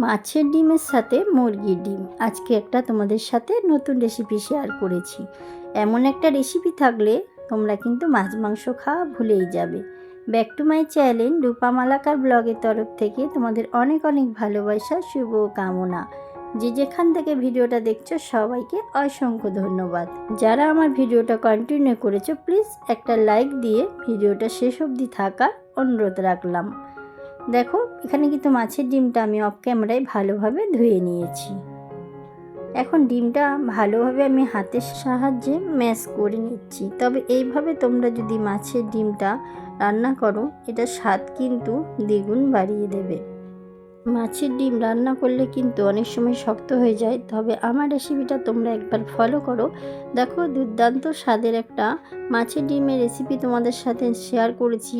মাছের ডিমের সাথে মুরগির ডিম আজকে একটা তোমাদের সাথে নতুন রেসিপি শেয়ার করেছি। এমন একটা রেসিপি থাকলে তোমরা কিন্তু মাছ মাংস খাওয়া ভুলেই যাবে। ব্যাক টু মাই চ্যানেল রূপা মালাকার ব্লগের তরফ থেকে তোমাদের অনেক অনেক ভালোবাসা, শুভ কামনা। যে যেখান থেকে ভিডিওটা দেখছো সবাইকে অসংখ্য ধন্যবাদ। যারা আমার ভিডিওটা কন্টিনিউ করেছো প্লিজ একটা লাইক দিয়ে ভিডিওটা শেষ অবধি থাকার অনুরোধ রাখলাম। দেখো এখানে কিন্তু মাছের ডিমটা আমি অফ ক্যামেরায় ভালোভাবে ধুয়ে নিয়েছি। এখন ডিমটা ভালোভাবে আমি হাতের সাহায্যে ম্যাশ করে নিচ্ছি। তবে এইভাবে তোমরা যদি মাছের ডিমটা রান্না করো এটা স্বাদ কিন্তু দ্বিগুণ বাড়িয়ে দেবে। মাছের ডিম রান্না করলে কিন্তু অনেক সময় শক্ত হয়ে যায়, তবে আমার রেসিপিটা তোমরা একবার ফলো করো। দেখো দুর্দান্ত স্বাদের একটা মাছের ডিমের রেসিপি তোমাদের সাথে শেয়ার করেছি।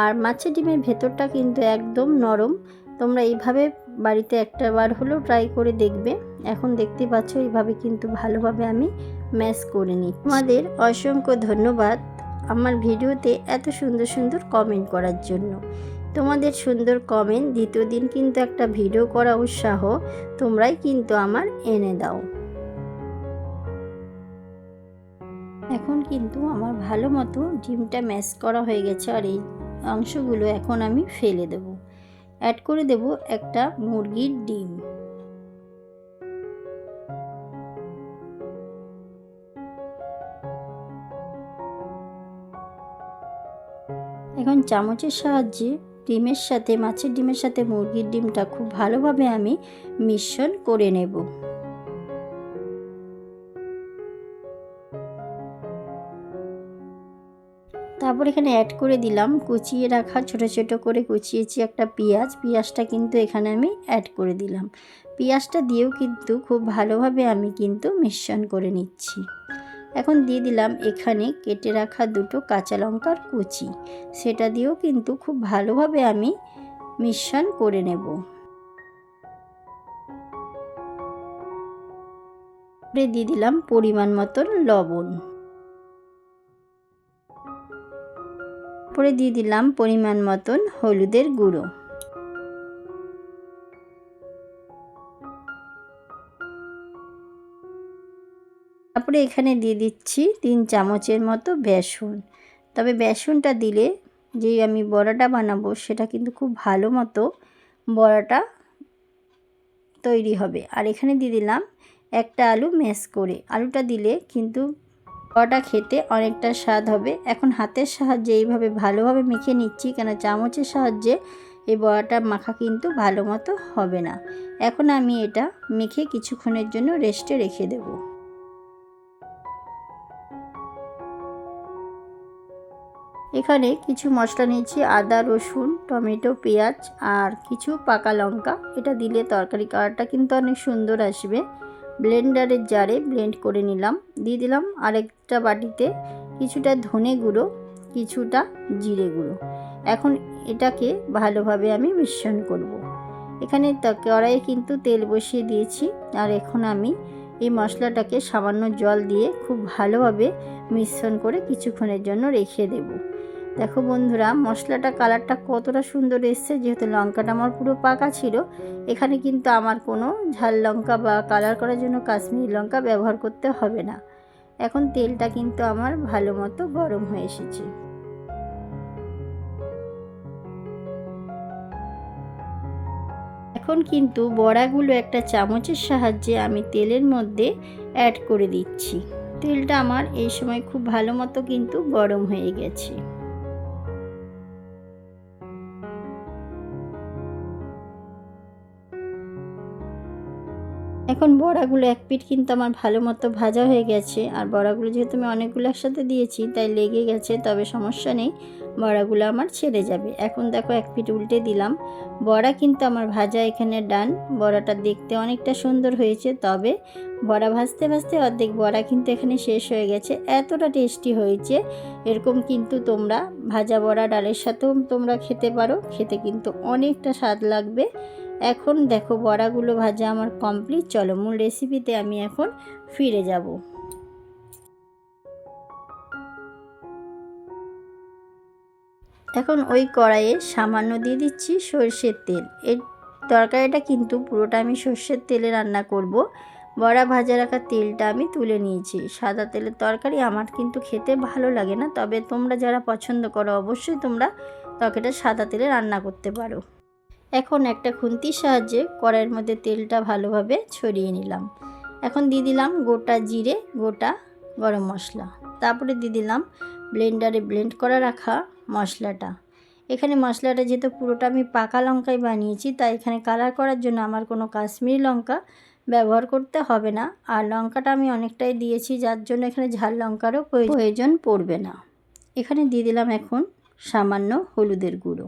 আর মাছের ডিমের ভেতরটা কিন্তু একদম নরম। তোমরা এইভাবে বাড়িতে একটাবার হলেও ট্রাই করে দেখবে। এখন দেখতে পাচ্ছ এইভাবে কিন্তু ভালোভাবে আমি ম্যাশ করে নিই। তোমাদের অসংখ্য ধন্যবাদ আমার ভিডিওতে এত সুন্দর সুন্দর কমেন্ট করার জন্য। তোমাদের সুন্দর কমেন্ট দ্বিতীয় দিন কিন্তু একটা ভিডিও করা উৎসাহ তোমরাই কিন্তু আমার এনে দাও। এখন কিন্তু আমার ভালো মতো ডিমটা ম্যাশ করা হয়ে গেছে। আর এই অংশগুলো এখন আমি ফেলে দেব। অ্যাড করে দেব একটা মুরগির ডিম। এখন চামচের সাহায্যে ডিমের সাথে মাছের ডিমের সাথে মুরগির ডিমটা খুব ভালোভাবে আমি মিশ্রণ করে নেব। তারপর এখানে অ্যাড করে দিলাম কুচিয়ে রাখা, ছোট ছোট করে কুচিয়েছি একটা পেঁয়াজটা কিন্তু এখানে আমি অ্যাড করে দিলাম। পেঁয়াজটা দিয়েও কিন্তু খুব ভালোভাবে আমি কিন্তু মিশ্রণ করে নিচ্ছি। এখন দিয়ে দিলাম এখানে কেটে রাখা দুটো কাঁচা লঙ্কার কুচি, সেটা দিয়েও কিন্তু খুব ভালোভাবে আমি মিশ্রণ করে নেব। দিয়ে দিলাম পরিমাণ মতন লবণ, তারপরে দিয়ে দিলাম পরিমাণ মতন হলুদের গুঁড়ো, তারপরে এখানে দিয়ে দিচ্ছি 3 চামচের মতো বেসন। তবে বেসনটা দিলে যে আমি বড়াটা বানাবো সেটা কিন্তু খুব ভালো মতো বড়াটা তৈরি হবে। আর এখানে দিয়ে দিলাম একটা আলু ম্যাশ করে। আলুটা দিলে কিন্তু বড়াটা খেতে অনেকটা স্বাদ হবে। এখন হাতের সাহায্যে এইভাবে ভালোভাবে মেখে নিচ্ছি, কেন চামচের সাহায্যে এই বড়াটা মাখা কিন্তু ভালো মতো হবে না। এখন আমি এটা মেখে কিছুক্ষণের জন্য রেস্টে রেখে দেব। এখানে কিছু মশলা নিয়েছি, আদা, রসুন, টমেটো, পেঁয়াজ আর কিছু পাকা লঙ্কা। এটা দিলে তরকারি কালারটা কিন্তু অনেক সুন্দর আসবে। ব্লেন্ডারের জারে ব্লেন্ড করে নিলাম। দিয়ে দিলাম আরেকটা বাটিতে কিছুটা ধনে গুঁড়ো, কিছুটা জিরে গুঁড়ো। এখন এটাকে ভালোভাবে আমি মিশ্রণ করব। এখানে কড়াইয়ে কিন্তু তেল বসিয়ে দিয়েছি। আর এখন আমি এই মশলাটাকে সামান্য জল দিয়ে খুব ভালোভাবে মিশ্রণ করে কিছুক্ষণের জন্য রেখে দেব। দেখো বন্ধুরা মশলাটা কালারটা কতটা সুন্দর এসছে, যেহেতু লঙ্কাটা আমার পুরো পাকা ছিল। এখানে কিন্তু আমার কোনো ঝাল লঙ্কা বা কালার করার জন্য কাশ্মীরি লঙ্কা ব্যবহার করতে হবে না। এখন তেলটা কিন্তু আমার ভালো মতো গরম হয়ে এসেছে। এখন কিন্তু বড়াগুলো একটা চামচের সাহায্যে আমি তেলের মধ্যে অ্যাড করে দিচ্ছি। তেলটা আমার এই সময় খুব ভালো মতো কিন্তু গরম হয়ে গেছে। এখন বড়াগুলো এক পিঠ কিন্তু আমার ভালো মতো ভাজা হয়ে গেছে। আর বড়াগুলো যেহেতু আমি অনেকগুলো একসাথে দিয়েছি তাই লেগে গেছে, তবে সমস্যা নেই, বড়াগুলো আমার ছেড়ে যাবে। এখন দেখো এক পিঠ উল্টে দিলাম। বড়া কিন্তু আমার ভাজা এখানে ডান। বড়াটা দেখতে অনেকটা সুন্দর হয়েছে, তবে বড়া ভাজতে ভাজতে অর্ধেক বড়া কিন্তু এখানে শেষ হয়ে গেছে। এতটা টেস্টি হয়েছে। এরকম কিন্তু তোমরা ভাজা বড়া ডালের সাথেও তোমরা খেতে পারো, খেতে কিন্তু অনেকটা স্বাদ লাগবে। এখন দেখো বড়াগুলো ভাজা আমার কমপ্লিট। চলো মূল রেসিপিতে আমি এখন ফিরে যাব। এখন ওই কড়াইয়ে সামান্য দিয়ে দিচ্ছি সরষের তেল। এই তরকারিটা কিন্তু পুরোটা আমি সর্ষের তেলে রান্না করব। বড়া ভাজা রাখা তেলটা আমি তুলে নিয়েছি। সাদা তেলের তরকারি আমার কিন্তু খেতে ভালো লাগে না, তবে তোমরা যারা পছন্দ করো অবশ্যই তোমরা তরকারিটা সাদা তেলে রান্না করতে পারো। এখন একটা খুন্তির সাহায্যে কড়াইয়ের মধ্যে তেলটা ভালোভাবে ছড়িয়ে নিলাম। এখন দিয়ে দিলাম গোটা জিরে, গোটা গরম মশলা, তারপরে দিয়ে দিলাম ব্লেন্ডারে ব্লেন্ড করা রাখা মশলাটা। এখানে মশলাটা যেহেতু পুরোটা আমি পাকা লঙ্কায় বানিয়েছি, তাই এখানে কালার করার জন্য আমার কোনো কাশ্মীরি লঙ্কা ব্যবহার করতে হবে না। আর লঙ্কাটা আমি অনেকটাই দিয়েছি, যার জন্য এখানে ঝাল লঙ্কারও প্রয়োজন পড়বে না। এখানে দিয়ে দিলাম এখন সামান্য হলুদের গুঁড়ো,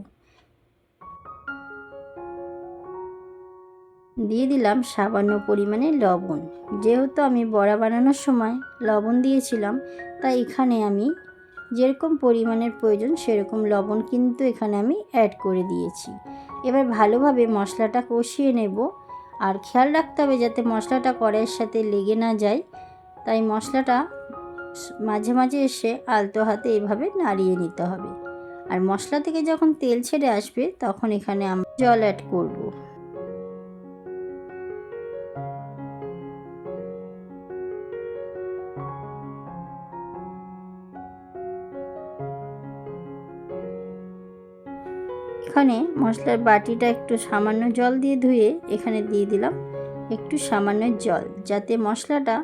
দিয়ে দিলাম সামান্য পরিমাণে লবণ। যেহেতু আমি বড়া বানানোর সময় লবণ দিয়েছিলাম, তাই এখানে আমি যেরকম পরিমাণের প্রয়োজন সেরকম লবণ কিন্তু এখানে আমি অ্যাড করে দিয়েছি। এবার ভালোভাবে মশলাটা কষিয়ে নেব। আর খেয়াল রাখতে হবে যাতে মশলাটা কড়াইয়ের সাথে লেগে না যায়, তাই মশলাটা মাঝে মাঝে এসে আলতো হাতে এভাবে নাড়িয়ে নিতে হবে। আর মশলা থেকে যখন তেল ছেড়ে আসবে তখন এখানে আমরা জল অ্যাড করব। এখানে মশলার বাটিটা একটু সামান্য জল দিয়ে ধুয়ে এখানে দিয়ে দিলাম একটু সামান্য জল, যাতে মশলাটা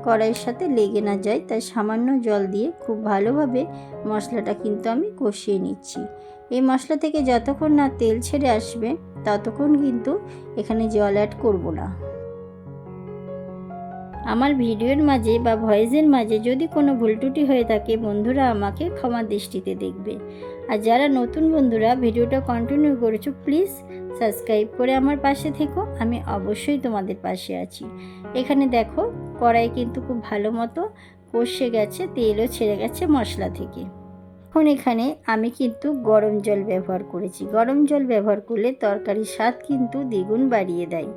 কড়াইয়ের সাথে লেগে না যায়, তাই সামান্য জল দিয়ে খুব ভালোভাবে মশলাটা কিন্তু আমি কষিয়ে নিচ্ছি। এই মশলা থেকে যতক্ষণ না তেল ছেড়ে আসবে ততক্ষণ কিন্তু এখানে জল অ্যাড করব না। আমার ভিডিওর মাঝে বা ভয়েসের মাঝে যদি কোনো ভুল ত্রুটি হয়ে থাকে বন্ধুরা আমাকে ক্ষমা দৃষ্টিতে দেখবে। আর যারা নতুন বন্ধুরা ভিডিওটা কন্টিনিউ করেছো, প্লিজ সাবস্ক্রাইব করে আমার পাশে থেকো, আমি অবশ্যই তোমাদের পাশে আছি। এখানে দেখো কড়াই কিন্তু খুব ভালো মতো কষে গেছে, তেলও ছেড়ে গেছে মশলা থেকে। এখন এখানে আমি কিন্তু গরম জল ব্যবহার করেছি। গরম জল ব্যবহার করলে তরকারির স্বাদ কিন্তু দ্বিগুণ বাড়িয়ে দেয়।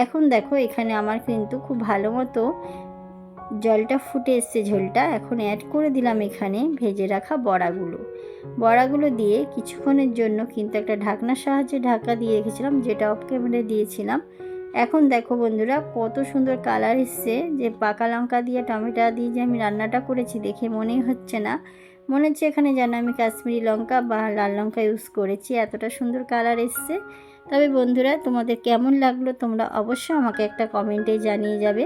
এখন দেখো এখানে আমার কিন্তু খুব ভালো মতো জলটা ফুটে এসছে, ঝোলটা। এখন অ্যাড করে দিলাম এখানে ভেজে রাখা বড়াগুলো দিয়ে কিছুক্ষণের জন্য কিন্তু একটা ঢাকনার সাহায্যে ঢাকা দিয়ে রেখেছিলাম, যেটা অফ ক্যামেরায় দিয়েছিলাম। এখন দেখো বন্ধুরা কত সুন্দর কালার এসছে, যে পাকা লঙ্কা দিয়ে টমেটো দিয়ে যে আমি রান্নাটা করেছি দেখে মনেই হচ্ছে না, মনে হচ্ছে এখানে যেন আমি কাশ্মীরি লঙ্কা বা লাল লঙ্কা ইউজ করেছি, এতটা সুন্দর কালার এসছে। তবে বন্ধুরা তোমাদের কেমন লাগলো তোমরা অবশ্যই আমাকে একটা কমেন্টে জানিয়ে যাবে।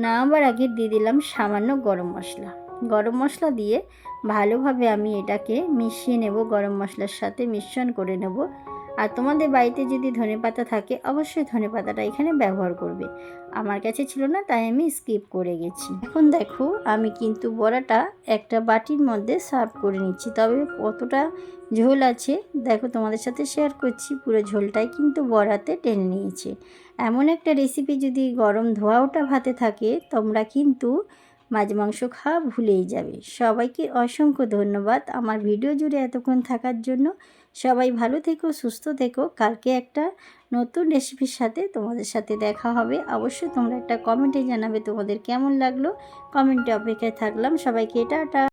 নামাবার আগে দিয়ে দিলাম সামান্য গরম মশলা দিয়ে ভালোভাবে আমি এটাকে মিশিয়ে নেব, গরম মশলার সাথে মিশ্রণ করে নেব। আর তোমাদের বাড়িতে যদি ধনেপাতা থাকে অবশ্যই ধনেপাতাটা এখানে ব্যবহার করবে। আমার কাছে ছিল না, তাই আমি স্কিপ করে গেছি। এখন দেখো আমি কিন্তু বড়াটা একটা বাটির মধ্যে সার্ভ করে নিচ্ছি। তবে কতটা ঝোল আছে দেখো তোমাদের সাথে শেয়ার করছি, পুরো ঝোলটাই কিন্তু বড়াতে টেনে নিয়েছে। এমন একটা রেসিপি যদি গরম ধোয়া ওঠা ভাতে থাকে তোমরা কিন্তু মাছ মাংস খাওয়া ভুলেই যাবে। সবাইকে অসংখ্য ধন্যবাদ আমার ভিডিও জুড়ে এতক্ষণ থাকার জন্য। সবাই ভালো থেকো, সুস্থ থেকো। কালকে একটা নতুন রেসিপির সাথে তোমাদের সাথে দেখা হবে। অবশ্যই তোমরা একটা কমেন্টে জানাবে তোমাদের কেমন লাগলো। কমেন্টে অপেক্ষায় থাকলাম। সবাইকে টাটা।